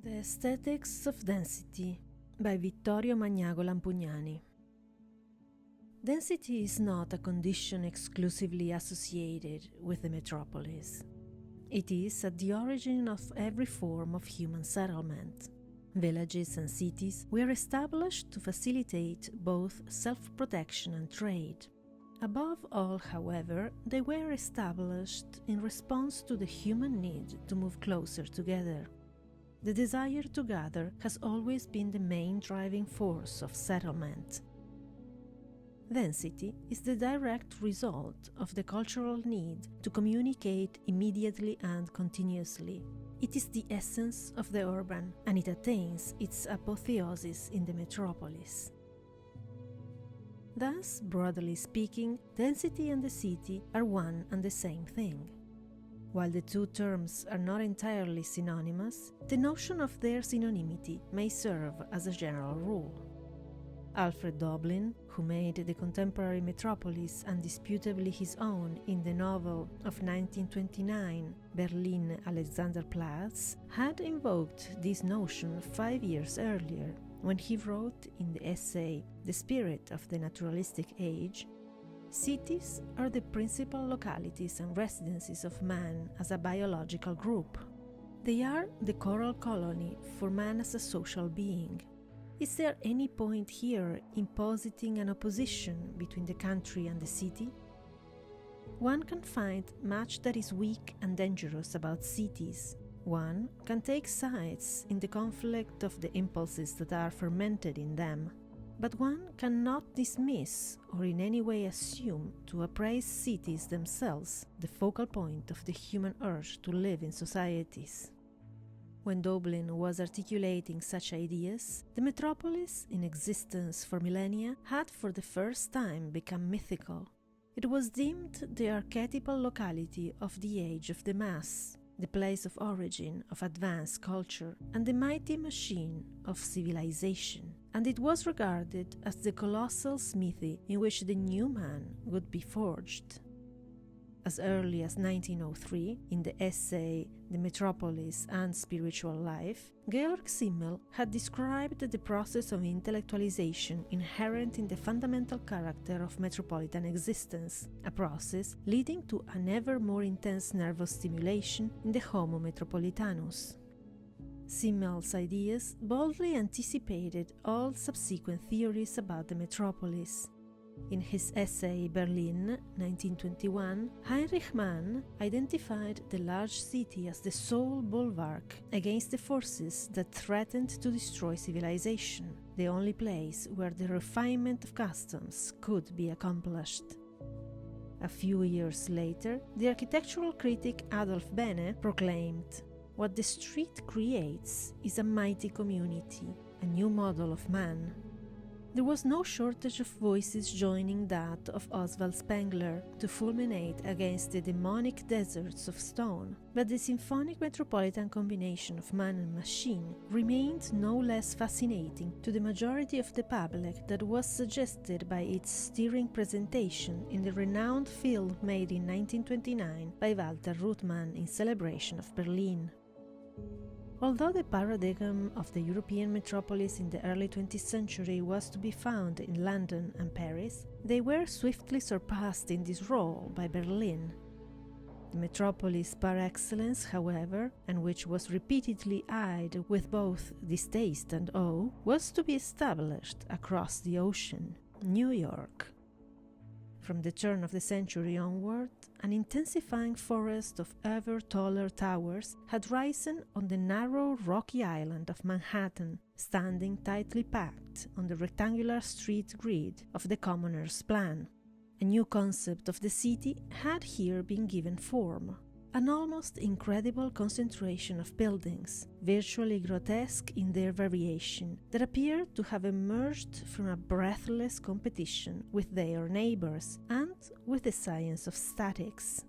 The Aesthetics of Density by Vittorio Magnago Lampugnani. Density is not a condition exclusively associated with the metropolis. It is at the origin of every form of human settlement. Villages and cities were established to facilitate both self-protection and trade. Above all, however, they were established in response to the human need to move closer together. The desire to gather has always been the main driving force of settlement. Density is the direct result of the cultural need to communicate immediately and continuously. It is the essence of the urban, and it attains its apotheosis in the metropolis. Thus, broadly speaking, density and the city are one and the same thing. While the two terms are not entirely synonymous, the notion of their synonymity may serve as a general rule. Alfred Doblin, who made the contemporary metropolis undisputably his own in the novel of 1929, Berlin Alexanderplatz, had invoked this notion 5 years earlier, when he wrote in the essay The Spirit of the Naturalistic Age, "Cities are the principal localities and residences of man as a biological group. They are the coral colony for man as a social being. Is there any point here in positing an opposition between the country and the city? One can find much that is weak and dangerous about cities. One can take sides in the conflict of the impulses that are fermented in them. But one cannot dismiss or in any way assume to appraise cities themselves, the focal point of the human urge to live in societies." When Doblin was articulating such ideas, the metropolis, in existence for millennia, had for the first time become mythical. It was deemed the archetypal locality of the age of the mass, the place of origin of advanced culture, and the mighty machine of civilization, and it was regarded as the colossal smithy in which the new man would be forged. As early as 1903, in the essay The Metropolis and Spiritual Life, Georg Simmel had described the process of intellectualization inherent in the fundamental character of metropolitan existence, a process leading to an ever more intense nervous stimulation in the Homo metropolitanus. Simmel's ideas boldly anticipated all subsequent theories about the metropolis. In his essay Berlin, 1921, Heinrich Mann identified the large city as the sole bulwark against the forces that threatened to destroy civilization, the only place where the refinement of customs could be accomplished. A few years later, the architectural critic Adolf Bene proclaimed, "What the street creates is a mighty community, a new model of man." There was no shortage of voices joining that of Oswald Spengler to fulminate against the demonic deserts of stone, but the symphonic metropolitan combination of man and machine remained no less fascinating to the majority of the public that was suggested by its stirring presentation in the renowned film made in 1929 by Walter Ruttmann in celebration of Berlin. Although the paradigm of the European metropolis in the early 20th century was to be found in London and Paris, they were swiftly surpassed in this role by Berlin. The metropolis par excellence, however, and which was repeatedly eyed with both distaste and awe, was to be established across the ocean, New York. From the turn of the century onward, an intensifying forest of ever taller towers had risen on the narrow rocky island of Manhattan, standing tightly packed on the rectangular street grid of the commoner's plan. A new concept of the city had here been given form. An almost incredible concentration of buildings, virtually grotesque in their variation, that appeared to have emerged from a breathless competition with their neighbors and with the science of statics.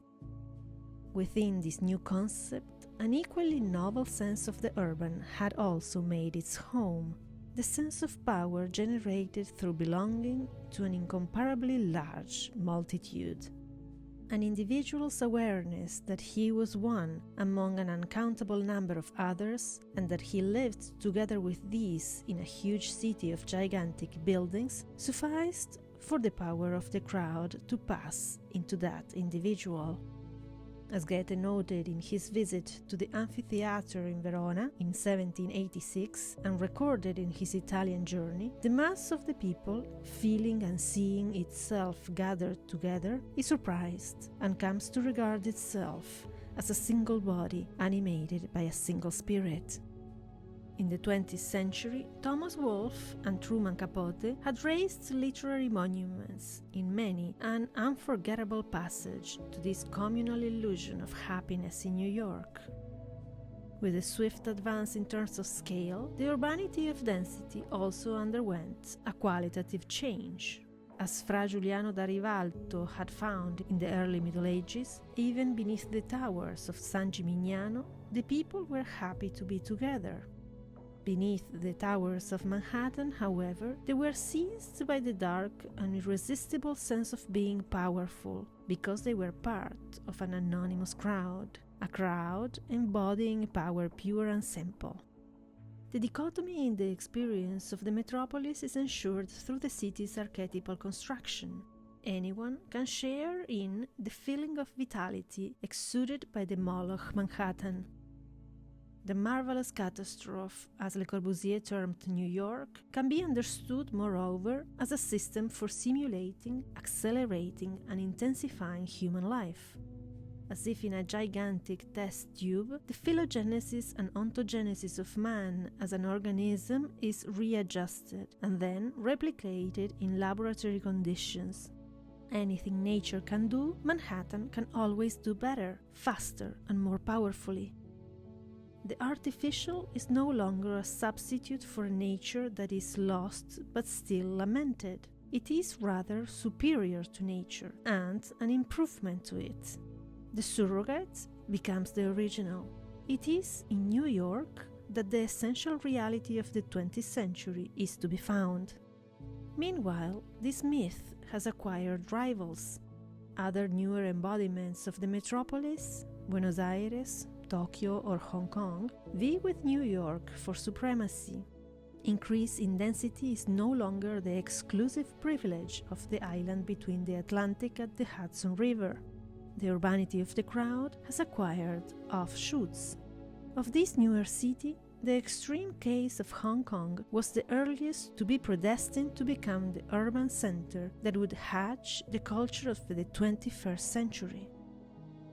Within this new concept, an equally novel sense of the urban had also made its home, the sense of power generated through belonging to an incomparably large multitude. an individual's awareness that he was one among an uncountable number of others, and that he lived together with these in a huge city of gigantic buildings, sufficed for the power of the crowd to pass into that individual. As Goethe noted in his visit to the amphitheater in Verona in 1786 and recorded in his Italian journey, the mass of the people, feeling and seeing itself gathered together, is surprised and comes to regard itself as a single body animated by a single spirit. In the 20th century, Thomas Wolfe and Truman Capote had raised literary monuments in many an unforgettable passage to this communal illusion of happiness in New York. With a swift advance in terms of scale, the urbanity of density also underwent a qualitative change. As Fra Giuliano da Rivalto had found in the early Middle Ages, even beneath the towers of San Gimignano, the people were happy to be together. Beneath the towers of Manhattan, however, they were seized by the dark and irresistible sense of being powerful, because they were part of an anonymous crowd, a crowd embodying power pure and simple. The dichotomy in the experience of the metropolis is ensured through the city's archetypal construction. Anyone can share in the feeling of vitality exuded by the Moloch Manhattan. The marvelous catastrophe, as Le Corbusier termed New York, can be understood, moreover, as a system for simulating, accelerating, and intensifying human life. As if in a gigantic test tube, the phylogenesis and ontogenesis of man as an organism is readjusted and then replicated in laboratory conditions. Anything nature can do, Manhattan can always do better, faster, and more powerfully. The artificial is no longer a substitute for a nature that is lost but still lamented. It is rather superior to nature and an improvement to it. The surrogate becomes the original. It is in New York that the essential reality of the 20th century is to be found. Meanwhile, this myth has acquired rivals. Other newer embodiments of the metropolis, Buenos Aires, Tokyo, or Hong Kong, vie with New York for supremacy. Increase in density is no longer the exclusive privilege of the island between the Atlantic and the Hudson River. The urbanity of the crowd has acquired offshoots. Of this newer city, the extreme case of Hong Kong was the earliest to be predestined to become the urban center that would hatch the culture of the 21st century.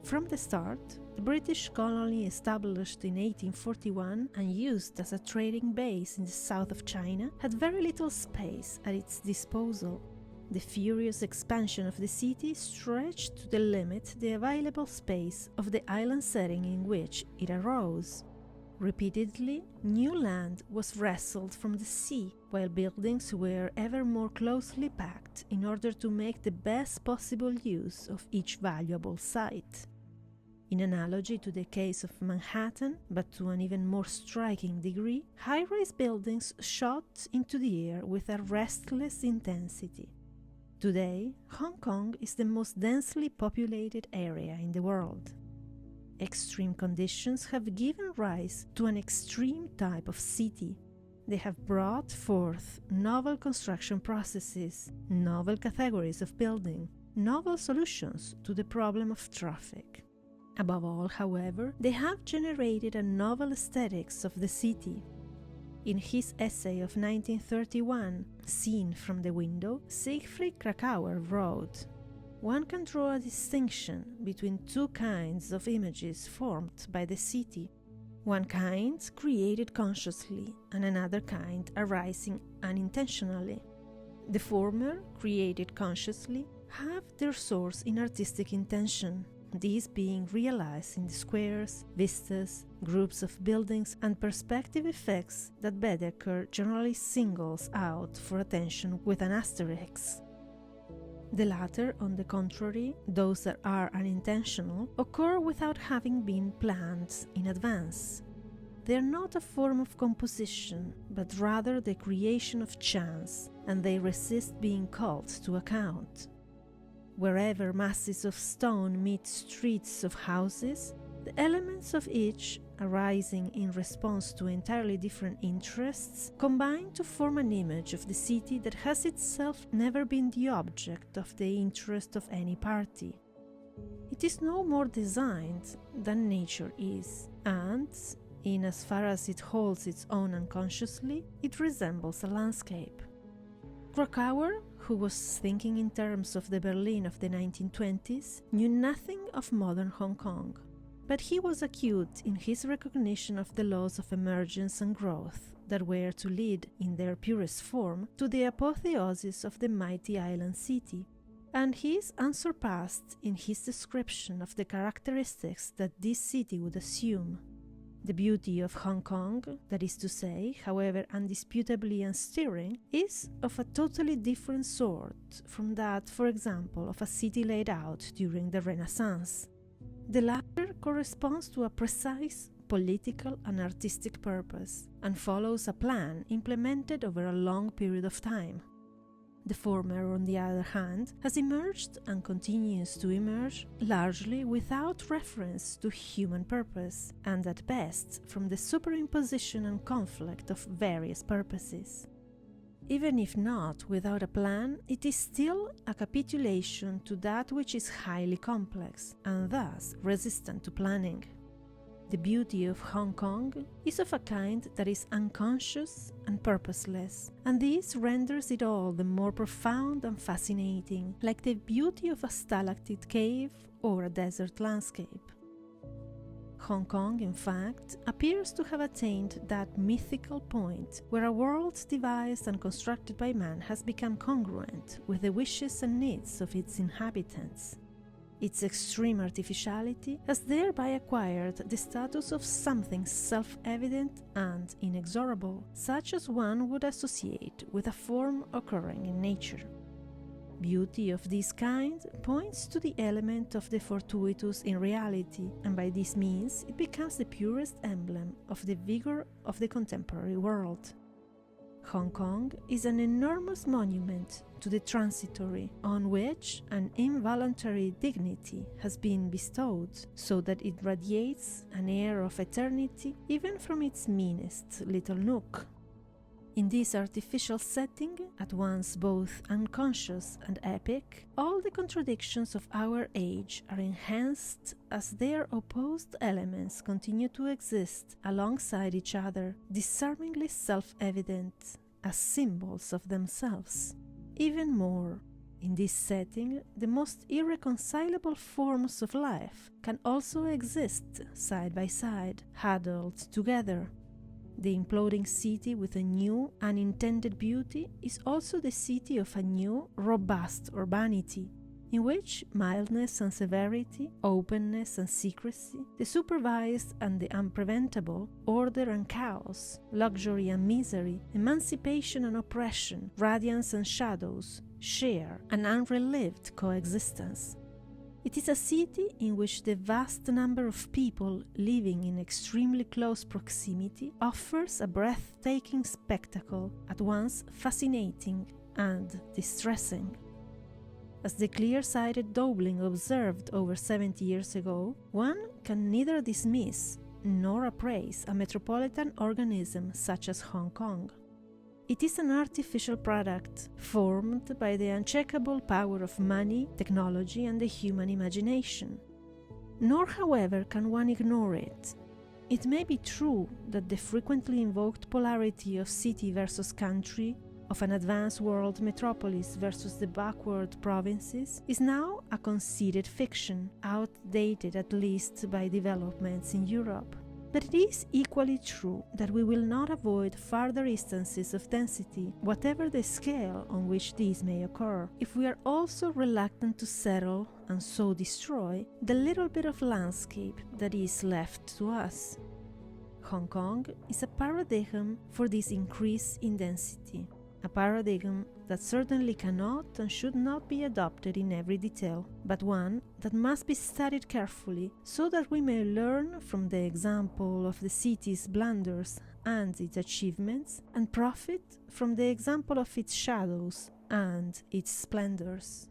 From the start, the British colony established in 1841 and used as a trading base in the south of China had very little space at its disposal. The furious expansion of the city stretched to the limit the available space of the island setting in which it arose. Repeatedly, new land was wrestled from the sea, while buildings were ever more closely packed in order to make the best possible use of each valuable site. In analogy to the case of Manhattan, but to an even more striking degree, high-rise buildings shot into the air with a restless intensity. Today, Hong Kong is the most densely populated area in the world. Extreme conditions have given rise to an extreme type of city. They have brought forth novel construction processes, novel categories of building, novel solutions to the problem of traffic. Above all, however, they have generated a novel aesthetics of the city. In his essay of 1931, Seen from the Window, Siegfried Kracauer wrote, "One can draw a distinction between two kinds of images formed by the city. One kind created consciously and another kind arising unintentionally. The former, created consciously, have their source in artistic intention, these being realized in the squares, vistas, groups of buildings, and perspective effects that Baedeker generally singles out for attention with an asterisk. The latter, on the contrary, those that are unintentional, occur without having been planned in advance. They are not a form of composition, but rather the creation of chance, and they resist being called to account. wherever masses of stone meet streets of houses, the elements of each, arising in response to entirely different interests, combine to form an image of the city that has itself never been the object of the interest of any party. It is no more designed than nature is, and, in as far as it holds its own unconsciously, it resembles a landscape. Krakauer, who was thinking in terms of the Berlin of the 1920s, knew nothing of modern Hong Kong. But he was acute in his recognition of the laws of emergence and growth that were to lead, in their purest form, to the apotheosis of the mighty island city, and he is unsurpassed in his description of the characteristics that this city would assume. The beauty of Hong Kong, that is to say, however undisputably unstirring, is of a totally different sort from that, for example, of a city laid out during the Renaissance. The latter corresponds to a precise political and artistic purpose, and follows a plan implemented over a long period of time. The former, on the other hand, has emerged and continues to emerge largely without reference to human purpose, and at best from the superimposition and conflict of various purposes. Even if not without a plan, it is still a capitulation to that which is highly complex, and thus resistant to planning. The beauty of Hong Kong is of a kind that is unconscious and purposeless, and this renders it all the more profound and fascinating, like the beauty of a stalactite cave or a desert landscape. Hong Kong, in fact, appears to have attained that mythical point where a world devised and constructed by man has become congruent with the wishes and needs of its inhabitants. Its extreme artificiality has thereby acquired the status of something self-evident and inexorable, such as one would associate with a form occurring in nature. Beauty of this kind points to the element of the fortuitous in reality, and by this means it becomes the purest emblem of the vigor of the contemporary world. Hong Kong is an enormous monument to the transitory, on which an involuntary dignity has been bestowed, so that it radiates an air of eternity even from its meanest little nook. In this artificial setting, at once both unconscious and epic, all the contradictions of our age are enhanced as their opposed elements continue to exist alongside each other, disarmingly self-evident, as symbols of themselves. Even more, in this setting, the most irreconcilable forms of life can also exist side by side, huddled together. The imploding city with a new, unintended beauty is also the city of a new, robust urbanity, in which mildness and severity, openness and secrecy, the supervised and the unpreventable, order and chaos, luxury and misery, emancipation and oppression, radiance and shadows, share an unrelived coexistence. It is a city in which the vast number of people living in extremely close proximity offers a breathtaking spectacle, at once fascinating and distressing. As the clear-sighted Dobling observed over 70 years ago, one can neither dismiss nor appraise a metropolitan organism such as Hong Kong. It is an artificial product, formed by the uncheckable power of money, technology, and the human imagination. Nor, however, can one ignore it. It may be true that the frequently invoked polarity of city versus country, of an advanced world metropolis versus the backward provinces, is now a conceded fiction, outdated at least by developments in Europe. But it is equally true that we will not avoid further instances of density, whatever the scale on which these may occur, if we are also reluctant to settle and so destroy the little bit of landscape that is left to us. Hong Kong is a paradigm for this increase in density, a paradigm that certainly cannot and should not be adopted in every detail, but one that must be studied carefully so that we may learn from the example of the city's blunders and its achievements, and profit from the example of its shadows and its splendors.